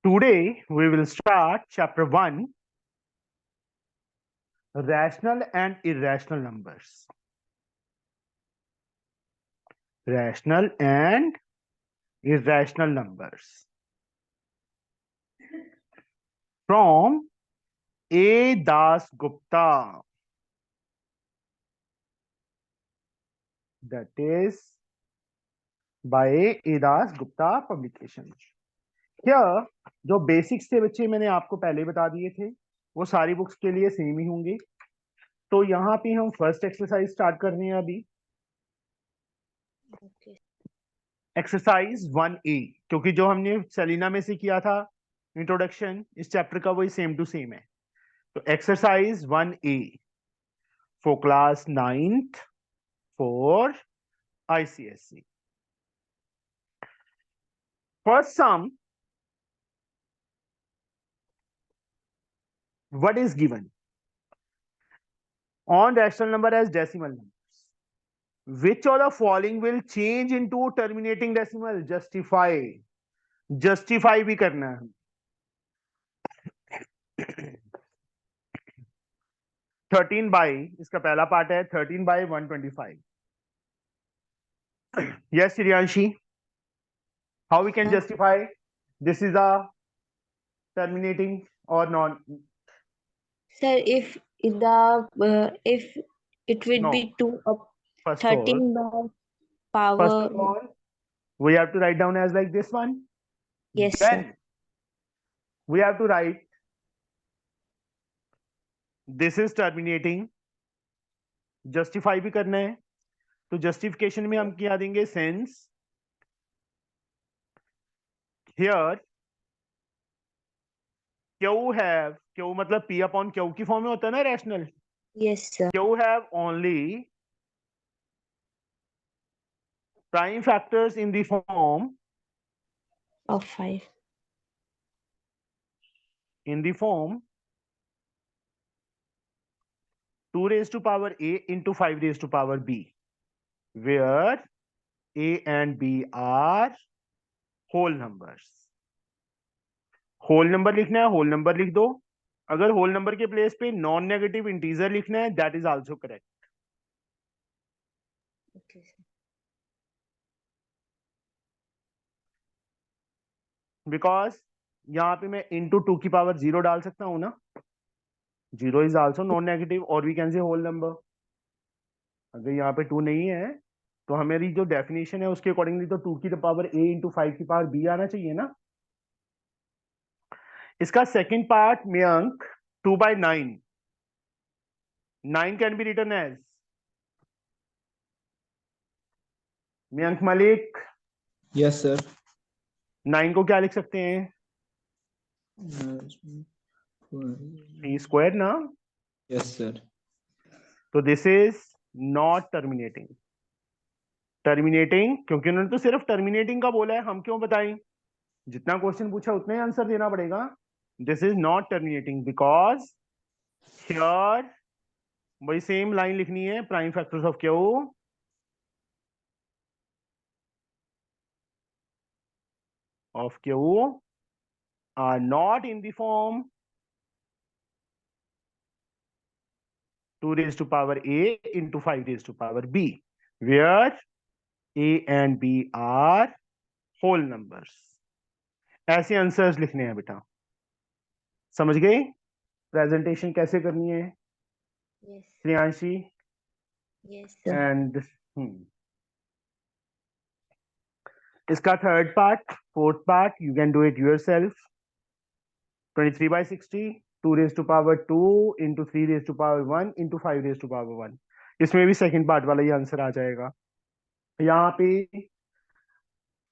Today we will start chapter 1, rational and irrational numbers. Rational and irrational numbers. From A. Das Gupta. That is by A. Das Gupta publication. Here जो basics थे बच्चे मैंने आपको पहले बता दिए थे वो सारी बुक्स के लिए सेम ही होंगे। तो यहाँ पे हम फर्स्ट एक्सरसाइज स्टार्ट कर रहे हैं अभी। एक्सरसाइज 1A, क्योंकि जो हमने सेलिना में से किया था इंट्रोडक्शन इस चैप्टर का वही सेम टू सेम है। तो exercise 1A for class 9th for ICSE। First sum, what is given on rational number as decimal numbers? Which of the following will change into terminating decimal? Justify भी करना है। 13 by, इसका पहला part है 13 by 125। Yes, Shriyanshi, how we can justify this is a terminating or non? Sir, if it would No. be 2 of First 13 by of power. all, we have to write down as like this one. Yes, Then sir. we have to write this is terminating. Justify भी करना है, तो justification में हम क्या देंगे? Since here Q मतलब P upon Q की फॉर्म में होता है ना rational. Yes, sir. Q have only prime factors in the form Of 5. in the form 2 raised to power A into 5 raised to power B, where A and B are whole numbers. Whole number लिखना है, whole number लिख दो। अगर whole number के place पे non negative integer लिखना है, that is also correct. Okay, sir. Because यहाँ पे मैं इंटू 2 की पावर 0 डाल सकता हूँ ना। 0 इज आल्सो नॉन नेगेटिव और we can say whole number. अगर यहाँ पे 2 नहीं है तो हमारी जो डेफिनेशन है उसके अकॉर्डिंगली तो 2 की पावर A इंटू 5 की पावर B आना चाहिए ना। इसका सेकंड पार्ट में अंक 2 by 9 can be written as Mayank Malik. Yes sir. 9 को क्या लिख सकते हैं? 3 स्क्वायर ना। Yes sir. तो this is not terminating. Terminating क्योंकि उन्होंने तो सिर्फ टर्मिनेटिंग का बोला है, हम क्यों बताएं? जितना क्वेश्चन पूछा उतना ही आंसर देना पड़ेगा। This is not terminating because here वही सेम लाइन लिखनी है, prime factors of Q are not in the form 2 raised to power A into 5 raised to power B, where A and B are whole numbers. ऐसे answers लिखने हैं बेटा, समझ गए? Presentation कैसे करनी है Yes. Shreyanshi? Yes, sir. And इसका third part, fourth part you can do it yourself. 23 by 60, 2 raised to power 2 into 3 raised to power 1 into 5 raised to power 1। इसमें भी सेकंड पार्ट वाला ही आंसर आ जाएगा। यहाँ पे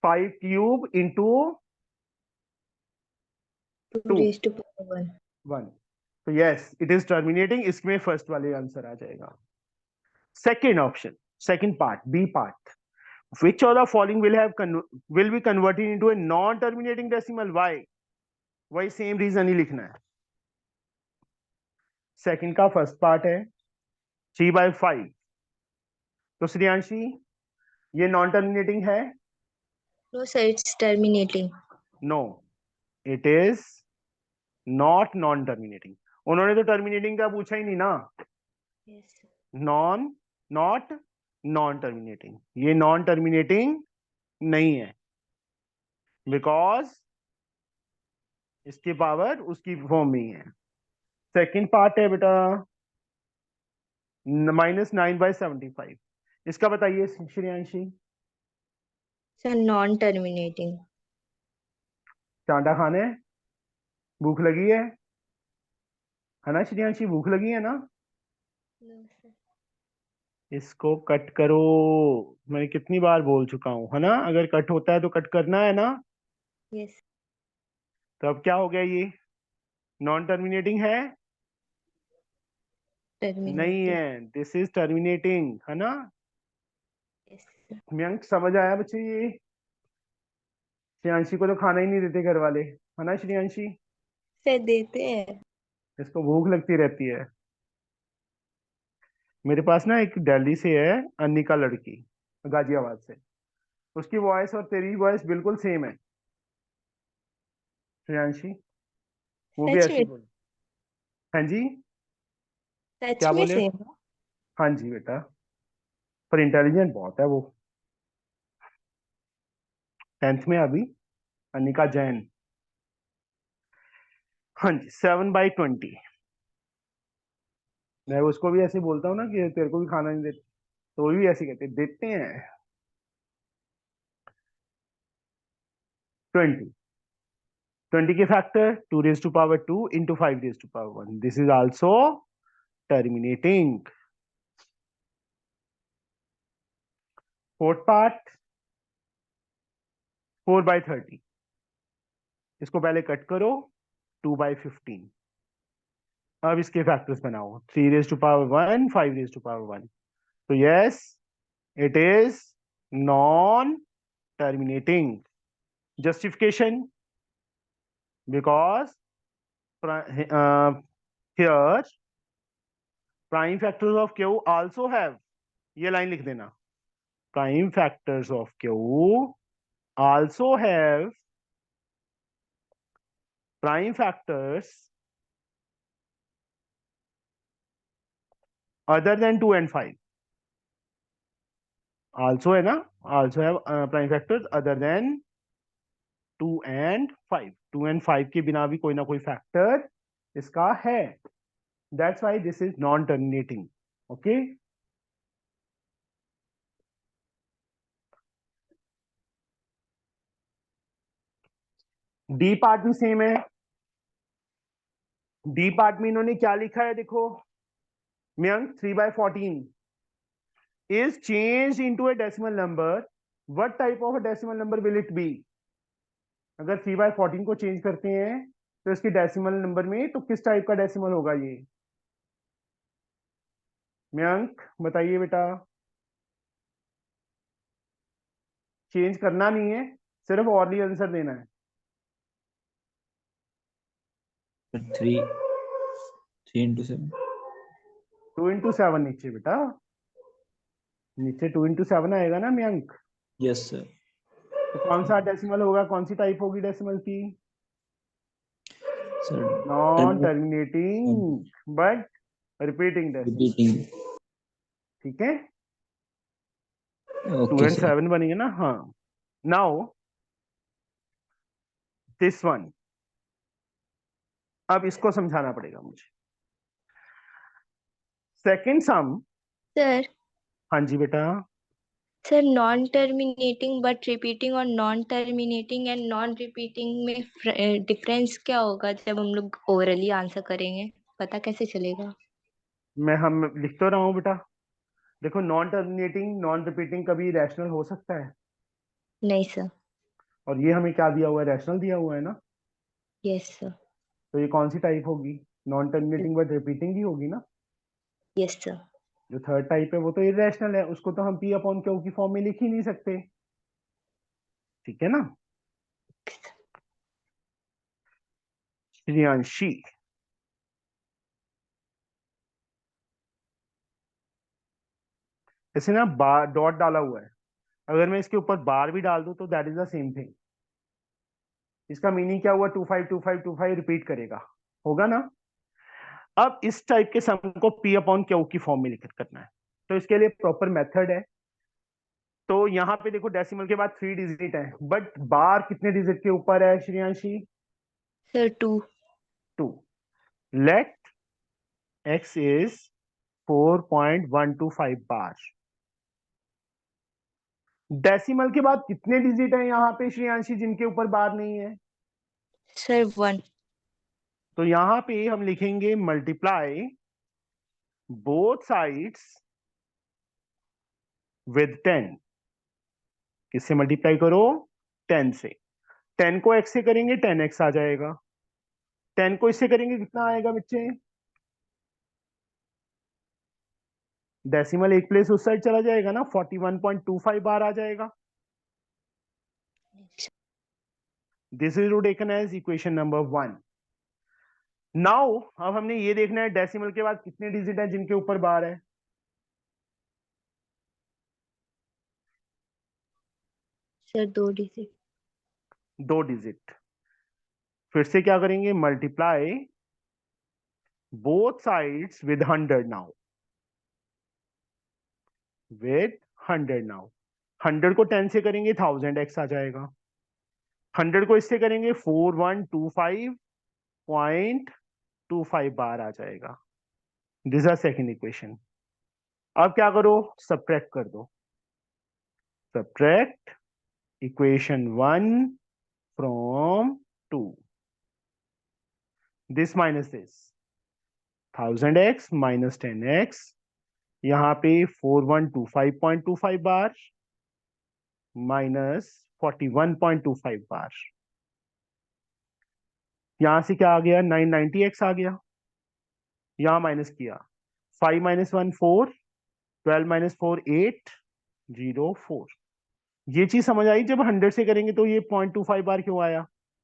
5 cube into 2 raised to power 1। तो yes it is terminating, इसमें first वाले आंसर आ जाएगा। Second option, second part, B part, which of the following will be converted into a non terminating decimal? Why? वही सेम रीजन ही लिखना है। Second का first part है 3 by 5। तो श्रेयांशी ये नॉन टर्मिनेटिंग है? No, sir, it's terminating. No, it is not non terminating. उन्होंने तो टर्मिनेटिंग का पूछा ही नहीं ना। Yes, sir. Not non terminating, ये नॉन टर्मिनेटिंग नहीं है, बिकॉज इसकी पावर उसकी फॉर्म में ही है। सेकंड पार्ट है बेटा -9/75। इसका बताइए श्रेयांशी। Sir, non-terminating. चांटा खाने, भूख लगी है ना श्रेयांशी, भूख लगी है ना। No, sir. इसको कट करो, मैं कितनी बार बोल चुका हूं, है ना, अगर कट होता है तो कट करना है ना। Yes, तो अब क्या हो गया, ये नॉन टर्मिनेटिंग है, नहीं terminating. है, दिस इज टर्मिनेटिंग, है ना। Yes, sir. मयंक समझ आया बच्चे, ये श्रेयांशी को तो खाना ही नहीं देते घर वाले, है ना श्रेयांशी, Sir, देते हैं. इसको भूख लगती रहती है। मेरे पास ना एक दिल्ली से है, अन्निका लड़की, गाजियाबाद से, उसकी वॉइस और तेरी वॉइस बिल्कुल सेम है श्रेयांशी, वो भी सच ऐसी में, बोली। हाँ जी, सच क्या में बोले। सेम. हाँ जी बेटा, पर इंटेलिजेंट बहुत है वो, 10th में अभी, अन्निका जैन। हाँ जी, 7/20। मैं उसको भी ऐसे बोलता हूँ ना कि तेरे को भी खाना नहीं देते, तो वो भी ऐसे कहते देते हैं। 20, 20 के factor 2^2 into 5^1, this is also terminating. Fourth part 4/30, इसको पहले कट करो, 2/15। अब इसके फैक्टर्स बनाओ, 3^1, 5^1। तो yes, it is non terminating. Justification, because here prime factors of q also have, ये लाइन लिख देना, prime factors of q also have prime factors other than 2 and 5, also है ना, also have prime factors other than 2 and 5, 2 and 5 के बिना भी कोई ना कोई फैक्टर इसका है, that's why this is non terminating। okay, D part भी सेम है। डी पार्ट में इन्होंने क्या लिखा है देखो, Mayank 3/14 is changed into a decimal number, what type of a decimal number will it be। अगर 3/14 को चेंज करते हैं तो इसके डेसिमल नंबर में तो किस टाइप का डेसिमल होगा ये, मयंक बताइए बेटा। चेंज करना नहीं है, सिर्फ ऑनली आंसर देना है। 3 into 7। 2×7 नीचे बेटा, नीचे 2×7 आएगा ना मयंक। Yes sir. तो कौन सा डेसिमल होगा, कौन सी टाइप होगी डेसिमल की, sir non terminating but repeating decimal. Repeating. ठीक है, 2 ओके and सर। 7 बनेंगे ना। हाँ, नाउ दिस वन, अब इसको समझाना पड़ेगा मुझे। सेकंड सम, Sir, हाँ जी बेटा, sir, non-terminating but repeating और non-terminating and non-repeating में डिफरेंस क्या होगा जब हम लोग ओरली आंसर करेंगे, पता कैसे चलेगा? हम लिख तो रहा हूँ बेटा। देखो, नॉन टर्मिनेटिंग नॉन रिपीटिंग कभी रैशनल हो सकता है, नहीं सर. और ये हमें क्या दिया हुआ है, रैशनल दिया हुआ है ना। Yes sir. तो ये कौन सी टाइप होगी, नॉन टर्मिनेटिंग बट रिपीटिंग ही होगी ना। Yes sir. जो थर्ड टाइप है वो तो इरेशनल है, उसको तो हम P/Q की फॉर्म में लिख ही नहीं सकते, ठीक है ना श्रेयांशी। इसे ना बार डॉट डाला हुआ है, अगर मैं इसके ऊपर बार भी डाल दूं तो that is the same thing. इसका मीनिंग क्या हुआ, 252525 रिपीट करेगा, होगा ना। अब इस टाइप के सम को P अपॉन क्यू की फॉर्म में लिख करना है, तो इसके लिए प्रॉपर मेथड है। तो यहाँ पे देखो डेसिमल के बाद 3 डिजिट है, बट बार कितने डिजिट के ऊपर है Shreyanshi? Sir 2। 2। Let x is 4.125 bar. Decimal के बाद कितने डिजिट है यहाँ पे श्रेयांशी जिनके ऊपर बार नहीं है? सर 1। तो यहाँ पे हम लिखेंगे मल्टीप्लाई बोथ साइड्स विद 10। किससे मल्टीप्लाई करो? 10 से। 10 को x से करेंगे 10x आ जाएगा, 10 को इससे करेंगे कितना आएगा बच्चे? डेसिमल एक प्लेस उस साइड चला जाएगा ना, 41.25 बार आ जाएगा। This is taken as equation number 1। Now अब हमने ये देखना है डेसिमल के बाद कितने डिजिट है जिनके ऊपर बार है। Sir 2 digit. 2 डिजिट। फिर से क्या करेंगे, multiply both sides with 100 now, with 100 now. 100 को 10 से करेंगे 1000x आ जाएगा, 100 को इससे करेंगे 4125.25 बार आ जाएगा। This is second equation. अब क्या करो, सब्ट्रैक्ट कर दो। Subtract equation 1 from 2। This minus this, 1000x minus 10x, यहाँ पे 4125.25 बार माइनस 41.25 बार। यहां से क्या आ गया, 990x आ गया, यहां माइनस किया, 5 माइनस 1 4, 12 माइनस 4 8, 0 4। ये चीज समझ आई, जब 100 से करेंगे तो ये 0.25 बार क्यों आया,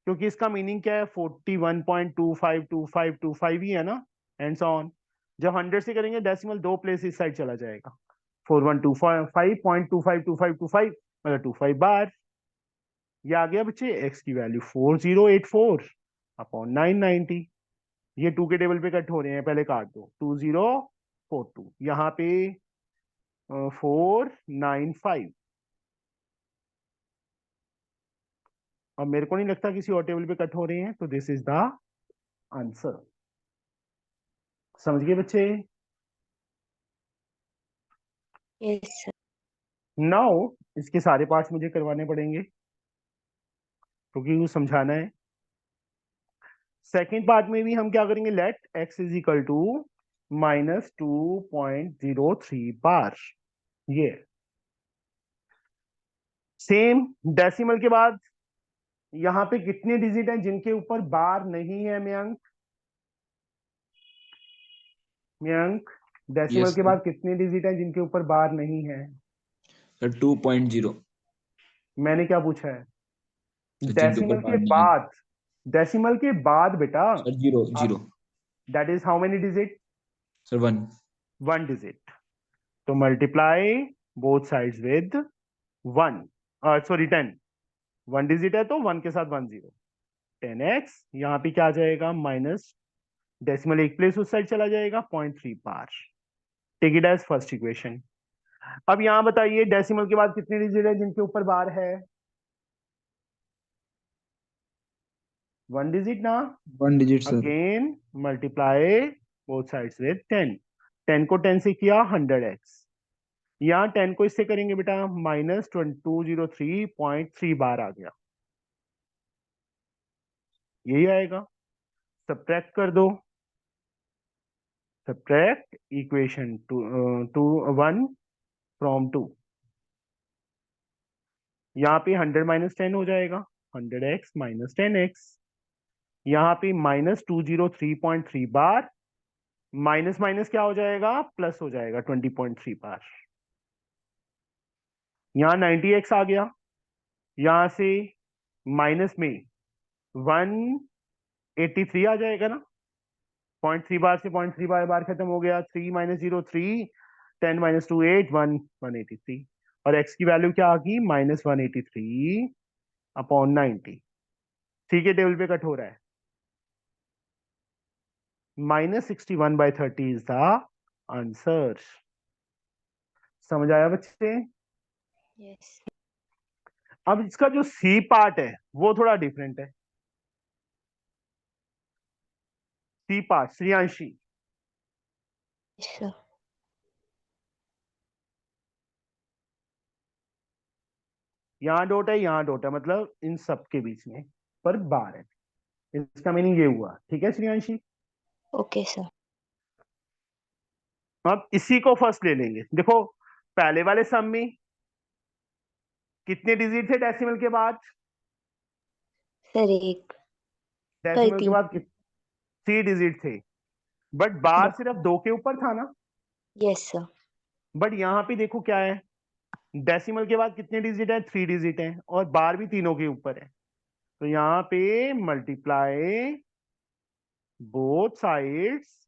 क्योंकि इसका मीनिंग क्या है, 41.252525 ही है ना, एंड सो ऑन। जब 100 से करेंगे डेसिमल 2 प्लेस इस साइड चला जाएगा, 4125.2525 मतलब 25 बार। ये आ गया बच्चे x की वैल्यू 4084 अपॉन 990। ये 2 के टेबल पे कट हो रहे हैं, पहले काट दो, 2042, यहाँ पे 495। अब मेरे को नहीं लगता किसी और टेबल पे कट हो रहे हैं, तो दिस इज द आंसर। समझ गए बच्चे? Yes sir. नाउ इसके सारे पार्ट्स मुझे करवाने पड़ेंगे क्योंकि वो समझाना है। सेकेंड पार्ट में भी हम क्या करेंगे, let x is equal to -2.03 bar. ये सेम डेसिमल के बाद यहाँ पे कितने डिजिट हैं जिनके ऊपर बार नहीं है मयंक? मयंक, डेसिमल Yes, के sir. बाद कितने डिजिट हैं जिनके ऊपर बार नहीं है? सर 2.0। मैंने क्या पूछा है? सर जिनके ऊपर डेसिमल के बार नहीं है। बाद, डेसिमल के बाद बेटा, sir 0 that is how many digit? Sir 1। 1 digit. तो multiply both sides with 1, sorry 10। 1 digit है तो 1 के साथ 1 0, 10x। यहाँ पे क्या आ जाएगा, माइनस डेसिमल एक प्लेस उस साइड चला जाएगा, 0.3 बार। Take it as first equation. अब यहाँ बताइए डेसिमल के बाद कितने डिजिट है जिनके ऊपर बार है? 1 डिजिट ना। 1 digit sir. Again multiply both sides with 10। 10 को 10 से किया 100x, यहाँ 10 को इससे करेंगे बेटा -203.3 बार आ गया, यही आएगा। सब्ट्रैक्ट कर दो, सब्ट्रैक्ट इक्वेशन 1 फ्रॉम 2। यहाँ पे 100 माइनस 10 हो जाएगा, 100x माइनस 10x। यहाँ पे -203.3 बार, माइनस माइनस क्या हो जाएगा, प्लस हो जाएगा 20.3 बार। यहाँ 90x आ गया, यहाँ से माइनस में 183 आ जाएगा ना, 0.3 बार से 0.3 बार खत्म हो गया, 3 माइनस 0 3, 10 माइनस 2 8, 183। और x की वैल्यू क्या आ गई, -183 अपॉन 90। सी के टेबल पे कट हो रहा है। -61/30 इज द आंसर। समझ आया बच्चे? यस अब इसका जो सी पार्ट है वो थोड़ा डिफरेंट है। C part Shreyanshi, sir. यहाँ डॉट है, यहाँ डॉट है, मतलब इन सब के बीच में पर बार है। इसका मीनिंग ये हुआ, ठीक है श्रेयांशी? Okay sir. अब इसी को फर्स्ट ले लेंगे। देखो पहले वाले सम में कितने डिजिट थे डेसिमल के बाद? सर एक डेसिमल के 3 बाद 3 डिजिट थे, बट बार सिर्फ 2 के ऊपर था ना। Yes sir. बट यहाँ पे देखो क्या है, डेसिमल के बाद कितने डिजिट है? 3 डिजिट है, और बार भी तीनों के ऊपर है। तो यहाँ पे मल्टीप्लाई बोथ साइड्स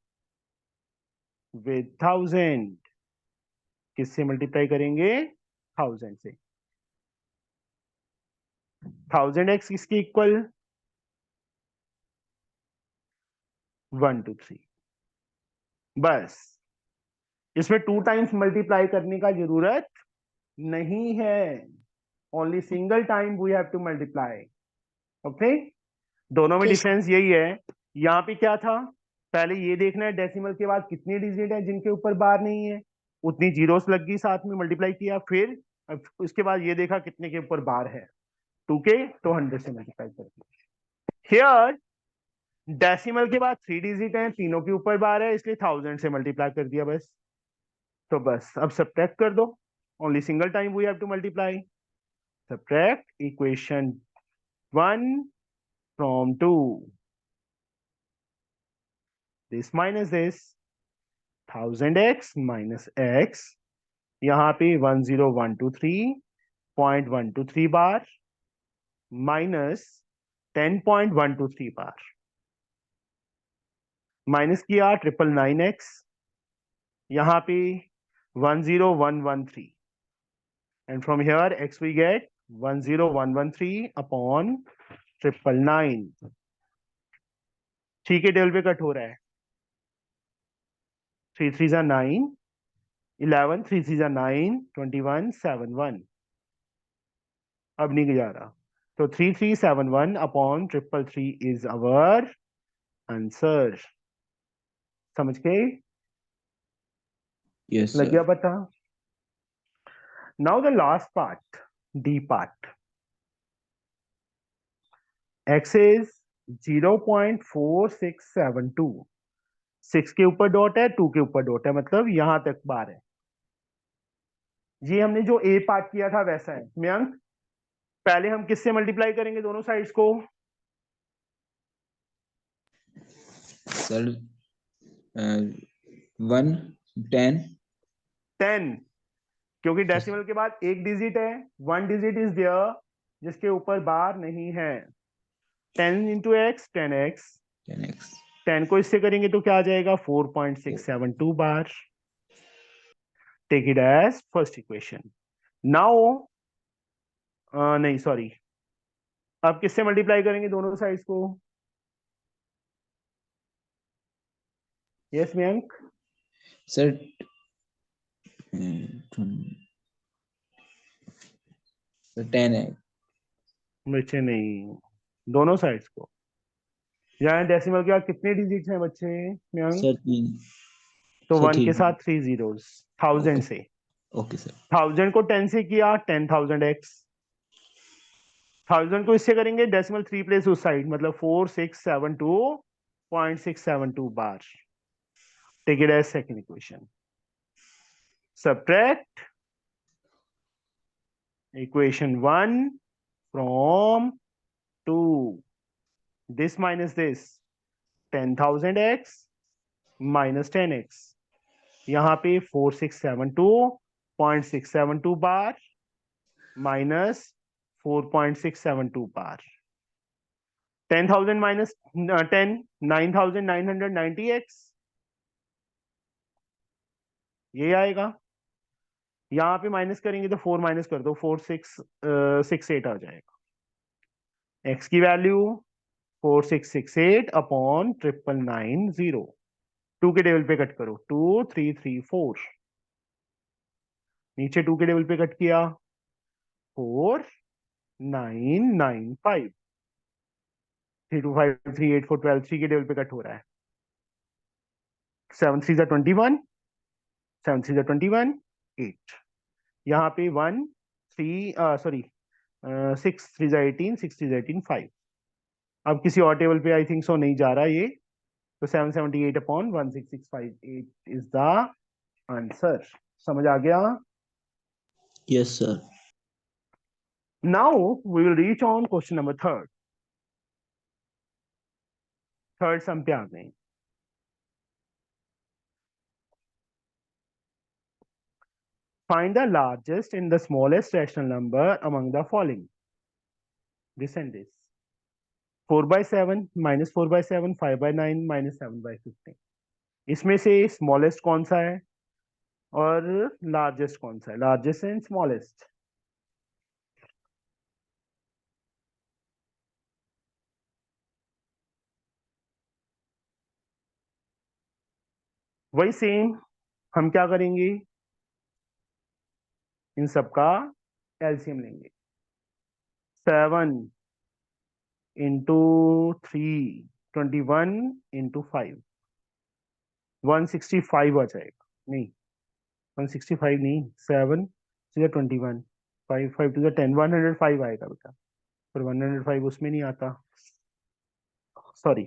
विद 1000। किससे मल्टीप्लाई करेंगे? 1000 से। 1000x किसके इक्वल? 1 2 3। बस इसमें 2 टाइम्स मल्टीप्लाई करने का जरूरत नहीं है। Only single time we have to multiply. Okay, दोनों में ओके डिफरेंस यही है। यहाँ पे क्या था, पहले ये देखना है डेसिमल के बाद कितने डिजिट है जिनके ऊपर बार नहीं है, उतनी जीरोस लग गई, साथ में मल्टीप्लाई किया। फिर उसके बाद ये देखा कितने के ऊपर बार है, 2 के, तो 100 से मल्टीप्लाई कर दिया। हियर डेसिमल के बाद 3 डिजिट है, तीनों के ऊपर बार है, इसलिए 1000 से मल्टीप्लाई कर दिया बस। तो बस अब सब्ट्रैक्ट कर दो। Only single time we have to multiply. Subtract equation 1 from 2, this minus this, 1000x minus x, यहाँ पे 10123.123 बार माइनस 10.123 बार, माइनस किया 999x, यहाँ पे 10113, and from here x we get 10113 upon 999। ठीक है, टेबल पे कट हो रहा है। 3 3 9, 11 3 3 9, 21 71। अब नहीं जा रहा, तो 3371 अपॉन 333 इज अवर आंसर। समझ गए? Yes, लग sir. गया पता? Now the last part, D part. X is 0.4672। 6 के ऊपर डॉट है, 2 के ऊपर डॉट है, मतलब यहां तक बार है। ये हमने जो ए पार्ट किया था वैसा है। मयंक, पहले हम किससे मल्टीप्लाई करेंगे दोनों साइड्स को? Sir, 1 10 10, क्योंकि डेसिमल के बाद एक डिजिट है, 1 डिजिट इज देयर जिसके ऊपर बार नहीं है। 10 इंटू एक्स 10x, 10x 10 को इससे करेंगे तो क्या आ जाएगा? 4.672 बार। Take it as first equation. Now नहीं सॉरी, अब किससे मल्टीप्लाई करेंगे दोनों साइड्स को? यस मयंक? sir, 10x बच्चे नहीं, दोनों साइड्स को। यहाँ डेसिमल के बाद कितने डिजिट हैं बच्चे मयंक? sir 3 तो sir 1 के 3 साथ 3 जीरोस, 1000 से। okay sir 1000 को 10 से किया 10,000x, 1000 को इससे करेंगे डेसिमल 3 प्लेस उस साइड, मतलब 4672.672 बार। Take it as second equation. Subtract equation 1 from 2, this minus this, 10,000x minus 10x, यहाँ पे 4672.672 बार माइनस 4.672 बार। 10,000 माइनस 10, 9,990x, ये आएगा। यहाँ पे माइनस करेंगे तो 4 माइनस कर दो, 4668 आ जाएगा। x की वैल्यू 4668 अपॉन 9990। 2 के टेबल पे कट करो, 2334। नीचे 2 के टेबल पे कट किया, 4995। 325 384 12 3 के टेबल पे कट हो रहा है। 7 3 21, 7 3 21 8। यहाँ पे 1 3 सॉरी 6 3 18 6 3 18 5। अब किसी और टेबल पे आई थिंक सो नहीं जा रहा ये, तो 778 अपॉन 16658 इज द आंसर। समझ आ गया? Yes, sir. Now we will reach on question number third. Third सम पे आ गए। Find the largest and the smallest rational number among the following. This and this. 4 by 7, minus 4 by 7, 5 by 9, minus 7 by 15. इसमें से smallest कौन सा है और largest कौन सा है? Largest and smallest. वही सेम हम क्या करेंगे, इन सबका एलसीएम लेंगे। 7 इंटू 3 21 इंटू 5 165 आ जाएगा। नहीं 165 नहीं, 7 to 21 5 5 to 10 105 आएगा बेटा, पर 105 उसमें नहीं आता, सॉरी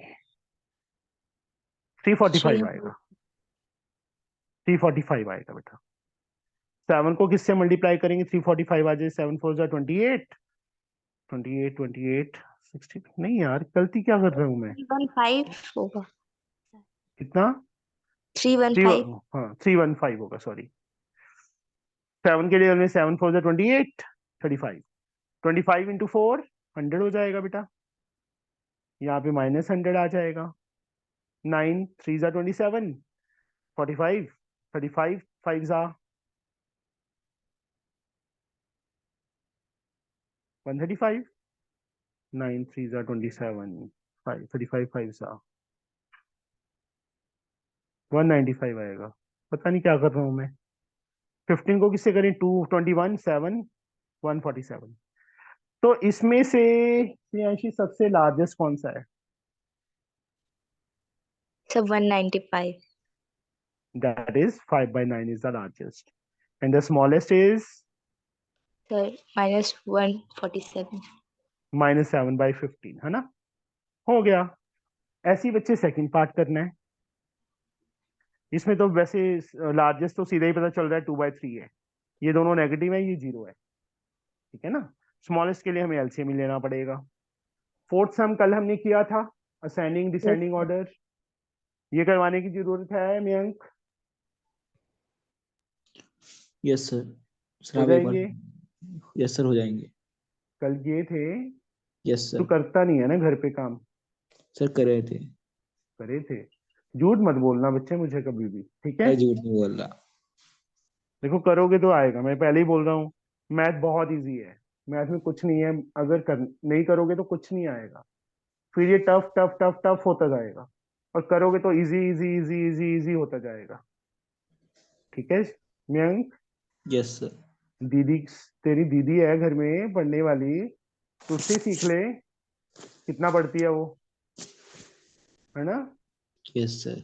345 आएगा। 345 आएगा बेटा। 7 को किससे मल्टीप्लाई करेंगे? 345 आ जाए, 7 4 जा 28 28 28 60। नहीं यार गलती क्या कर रहा हूँ मैं? 315 होगा। कितना? 315। हाँ 315 होगा, सॉरी। 7 के लिए हमने 7 4 जा 28 35 25 इंटू 4 100 हो जाएगा बेटा। यहाँ पे माइनस 100 आ जाएगा। 9 3 जा 27 45 35 5 जा 135 9 3 जा 27 5 35 5 जा 195 आएगा। पता नहीं क्या कर रहा हूँ मैं। 15 को किससे करें? 2 21 7 147। तो इसमें से श्रेयांशी सबसे लार्जेस्ट कौन सा है? So 195. That is 5 by 9 is the largest, and the smallest is Sir, minus 147. minus 7 by 15, है ना? हो गया। ऐसे ही बच्चे सेकंड पार्ट करना है। इसमें तो वैसे लार्जेस्ट तो सीधा ही पता चल रहा है 2 by 3 है, ये दोनों नेगेटिव है, ये 0 है, ठीक है ना? स्मॉलेस्ट के लिए हमें एलसीएम ही लेना पड़ेगा। फोर्थ सम कल हमने किया था, असेंडिंग डिसेंडिंग ऑर्डर, ये करवाने की जरूरत है मयंक? Yes, sir. सर हो आप एक बार। जाएंगे? Yes, sir, हो जाएंगे। कल ये थे, Yes, तू sir. करता नहीं है ना घर पे काम? सर कर रहे थे। करे थे। झूठ मत बोलना बच्चे मुझे कभी भी, ठीक है? मैं झूठ नहीं बोल रहा। देखो करोगे तो आएगा, मैं पहले ही बोल रहा हूँ। मैथ बहुत इजी है, मैथ में कुछ नहीं है, अगर नहीं करोगे तो कुछ नहीं आएगा, फिर ये टफ टफ टफ टफ होता जाएगा, और करोगे तो easy easy easy easy easy होता जाएगा, ठीक है मयंक? Yes, sir. दीदी, तेरी दीदी है घर में पढ़ने वाली, तो उससे सीख ले, कितना पढ़ती है वो, है ना? Yes, sir.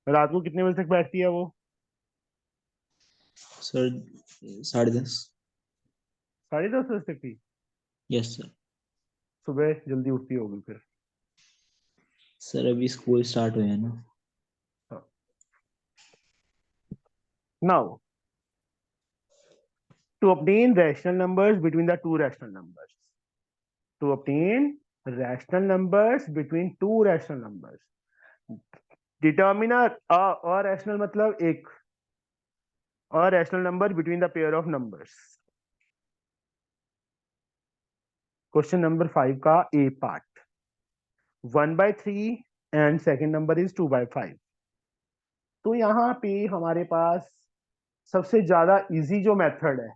रात को कितने बजे तक बैठती है वो? सर 10:30। 10:30 बजे तक की? Yes, sir. सुबह जल्दी उठती होगी फिर। सर अभी स्कूल स्टार्ट हुए हैं ना। Now, to obtain rational numbers between the two rational numbers. To obtain rational numbers between two rational numbers. Determine a rational मतलब एक, a rational number between the pair of numbers. Question number 5 का A part. 1 by 3 and second number is 2 by 5. तो यहाँ पे हमारे पास सबसे ज्यादा easy जो मेथड है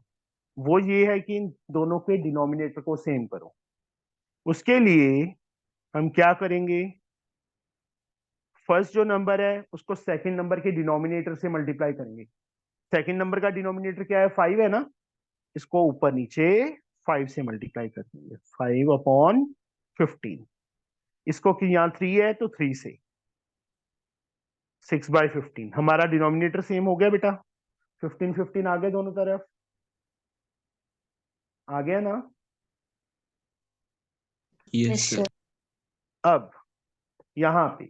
वो ये है कि इन दोनों के डिनोमिनेटर को सेम करो। उसके लिए हम क्या करेंगे, फर्स्ट जो नंबर है उसको सेकंड नंबर के डिनोमिनेटर से मल्टीप्लाई करेंगे। सेकंड नंबर का डिनोमिनेटर क्या है, 5 है ना, इसको ऊपर नीचे 5 से मल्टीप्लाई कर देंगे, 5/15। इसको कि यहाँ 3 है तो 3 से, 6/15। हमारा डिनोमिनेटर सेम हो गया बेटा, 15 आ गए दोनों तरफ, आ गया ना। Yes yes sir. सर। अब यहाँ पे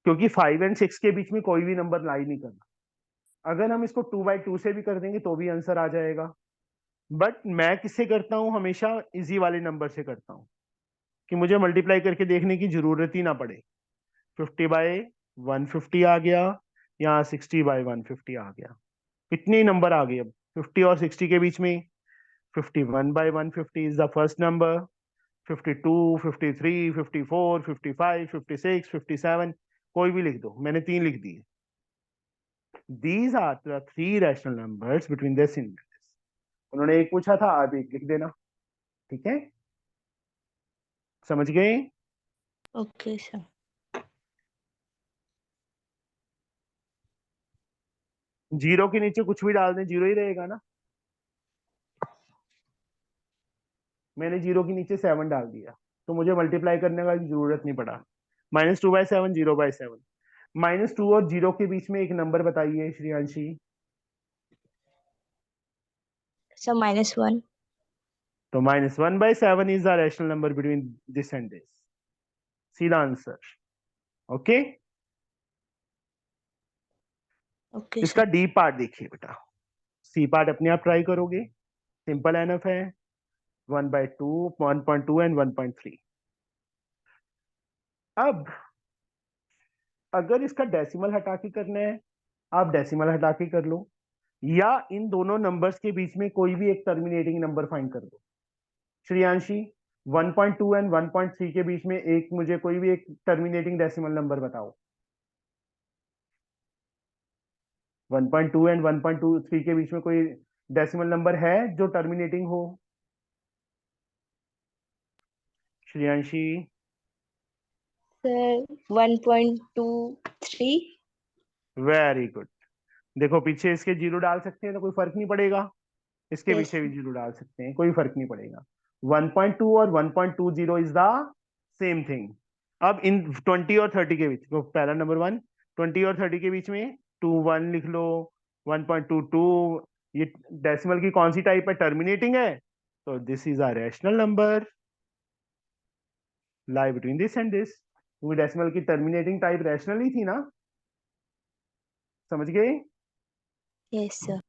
क्योंकि 5 और 6 के बीच में कोई भी नंबर लाई नहीं करना, अगर हम इसको 2/2 से भी कर देंगे तो भी आंसर आ जाएगा। बट मैं किससे करता हूं, हमेशा इजी वाले नंबर से करता हूं कि मुझे मल्टीप्लाई करके देखने की जरूरत ही ना पड़े। 50/150 आ गया, यहाँ 60/150 आ गया। कितने ही नंबर आ गए अब 50 और 60 के बीच में। 51/150 इज द फर्स्ट नंबर, 52, 53, 54, 55, 56, 57, कोई भी लिख दो, मैंने 3 लिख दिए। These are the 3 rational numbers between this index. उन्होंने एक पूछा था, आप एक लिख देना, ठीक है, समझ गए। Okay sir. जीरो के नीचे कुछ भी डाल दें जीरो ही रहेगा ना। मैंने जीरो के नीचे 7 डाल दिया तो मुझे मल्टीप्लाई करने का जरूरत नहीं पड़ा। -2/7, 0/7। -2 और 0 के बीच में एक नंबर बताइए श्रेयांशी। सर -1। तो -1/7 is the rational number between this and this, सीधा आंसर। ओके, ओके इसका सर। डी पार्ट देखिए बेटा, सी पार्ट अपने आप ट्राई करोगे, सिंपल एनफ है, 1/2, 1.2 एंड 1.3। अब अगर इसका डेसिमल हटा के करना है, आप डेसिमल हटा के कर लो, या इन दोनों नंबर्स के बीच में कोई भी एक टर्मिनेटिंग नंबर फाइंड कर दो। श्रेयांशी 1.2 एंड 1.3 के बीच में एक मुझे कोई भी एक टर्मिनेटिंग डेसिमल नंबर बताओ। 1.2 एंड 1.23 के बीच में कोई डेसिमल नंबर है जो टर्मिनेटिंग हो। श्रेयांशी सर 1.23। Very good. देखो पीछे इसके जीरो डाल सकते हैं तो कोई फर्क नहीं पड़ेगा, इसके यस पीछे भी जीरो डाल सकते हैं, कोई फर्क नहीं पड़ेगा। 1.2 और 1.20 इज द सेम थिंग। अब इन 20 और 30 के बीच, तो पहला नंबर 1, 20 और 30 के बीच में 2 1 लिख लो, 1.22, ये डेसिमल की कौन सी टाइप है, टर्मिनेटिंग है, तो this is a rational number lie between this and this, क्योंकि डेसिमल की टर्मिनेटिंग टाइप रैशनल ही थी ना, समझ गए। Yes sir.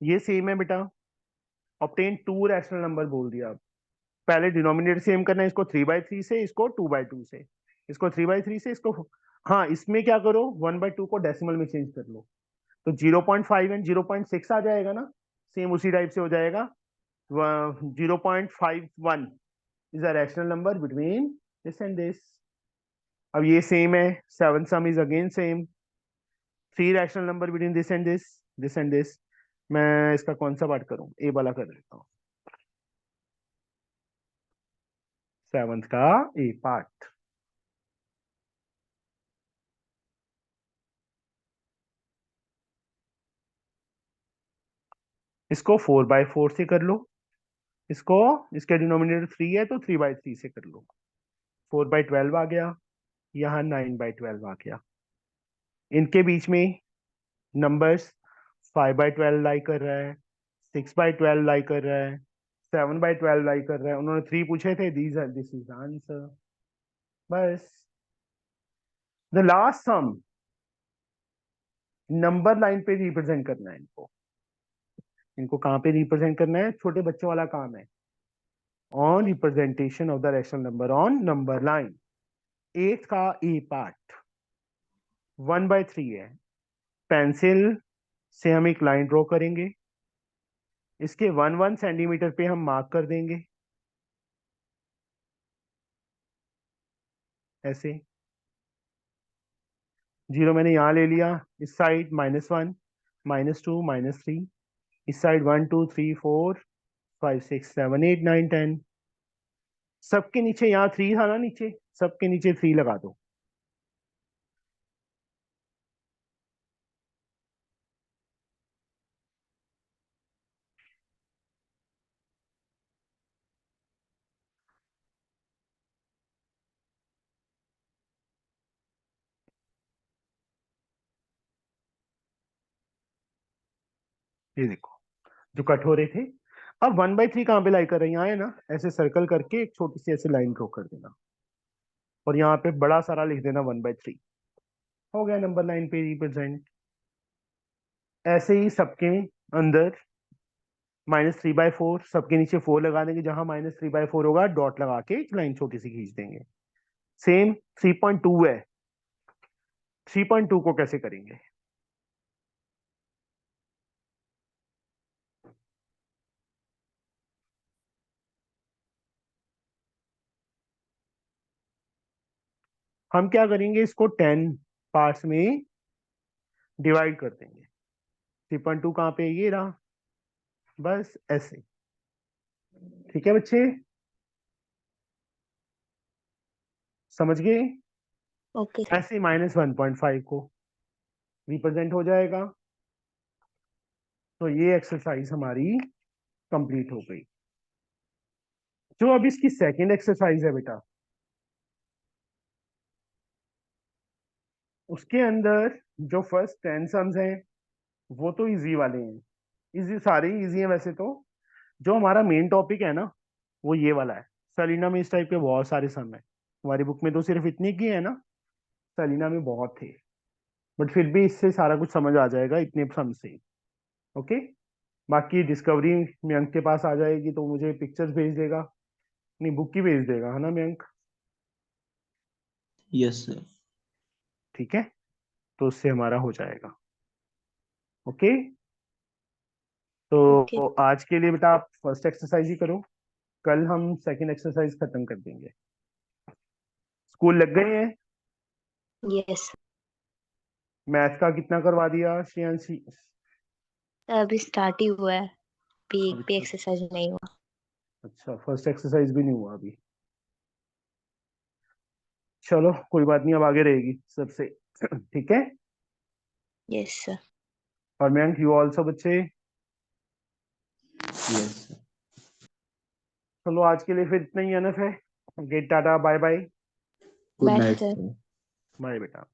ये सेम है बेटा, ऑब्टेन 2 रैशनल नंबर बोल दिया। अब पहले डिनोमिनेटर सेम करना है, इसको 3/3 से, इसको 2/2 से, इसको 3/3 से, इसको, हाँ इसमें क्या करो 1/2 को डेसिमल में चेंज कर लो, तो 0.5 एंड 0.6 आ जाएगा ना, सेम उसी टाइप से हो जाएगा। 0.51 is a rational number between this and this. अब ये सेम है, 7 सम is again same, 3 rational number between this and this. मैं इसका कौन सा पार्ट करूं, ए वाला कर लेता हूँ, 7th का ए पार्ट। इसको 4/4 से कर लो, इसको, इसके डिनोमिनेटर 3 है तो 3/3 से कर लो, 4/12 आ गया, यहाँ 9/12 आ गया। इनके बीच में नंबर्स 5/12 लाई कर रहा है, 6/12 लाई कर रहा है, 7/12 लाई कर रहा है। उन्होंने 3 पूछे थे, दिस इज आंसर। बस the last sum number line पे रिप्रेजेंट करना है इनको, इनको कहाँ पे रिप्रेजेंट करना है, छोटे बच्चों वाला काम है, on representation of the rational number on number line. 8th का ए पार्ट 1/3 है, पेंसिल से हम एक लाइन ड्रॉ करेंगे, इसके 1 सेंटीमीटर पे हम मार्क कर देंगे ऐसे, 0 मैंने यहाँ ले लिया, इस साइड -1 -2 -3, इस साइड 1 2 3 4 5 6 7 8 9 10। सबके नीचे यहाँ 3 था ना, नीचे सबके नीचे 3 लगा दो। ये देखो जो कट हो रहे थे। अब 1/3 कहाँ पे लाई कर रहे हैं, यहाँ है ना, ऐसे सर्कल करके एक छोटी सी ऐसे लाइन ड्रॉ कर देना और यहाँ पे बड़ा सारा लिख देना 1/3। हो गया नंबर 9 पे रिप्रेजेंट। ऐसे ही सबके अंदर -3/4, सबके नीचे 4 लगा देंगे, जहां -3/4 होगा डॉट लगा के एक लाइन छोटी सी खींच देंगे। सेम 3.2 है, 3.2 को कैसे करेंगे? हम क्या करेंगे, इसको 10 पार्ट्स में डिवाइड कर देंगे। 3.2 कहाँ पे, ये रहा, बस ऐसे। ठीक है बच्चे, समझ गए? ओके ऐसे -1.5 को रिप्रेजेंट हो जाएगा। तो ये एक्सरसाइज हमारी कंप्लीट हो गई। जो अब इसकी सेकंड एक्सरसाइज है बेटा, उसके अंदर जो फर्स्ट 10 सम्स हैं वो तो इजी वाले हैं, इजी, सारे ही इजी हैं वैसे तो। जो हमारा मेन टॉपिक है ना, वो ये वाला है। सलीना में इस टाइप के बहुत सारे सम है, हमारी बुक में तो सिर्फ इतनी की है ना, सलीना में बहुत थे, बट फिर भी इससे सारा कुछ समझ आ जाएगा इतने सम से। ओके, बाकी डिस्कवरी मयंक के पास आ जाएगी तो मुझे पिक्चर्स भेज देगा, नहीं बुक ही भेज देगा, है ना मयंक? Yes sir. ठीक है, तो उससे हमारा हो जाएगा। ओके, ओके तो आज के लिए बेटा आप फर्स्ट एक्सरसाइज ही करो, कल हम सेकंड एक्सरसाइज खत्म कर देंगे। स्कूल लग गए हैं? यस मैथ का कितना करवा दिया श्रेयांशी? अभी स्टार्ट ही हुआ है, अभी एक अभी भी तक? एक्सरसाइज नहीं हुआ। अच्छा, फर्स्ट एक्सरसाइज भी नहीं हुआ अभी। चलो कोई बात नहीं, अब आगे रहेगी सबसे। ठीक है, यस सर। और मयंक यू ऑल्सो बच्चे। Yes sir. चलो आज के लिए फिर इतना ही एनफ है। Get tata, bye bye. Good bye night sir. Sir. Bye बेटा।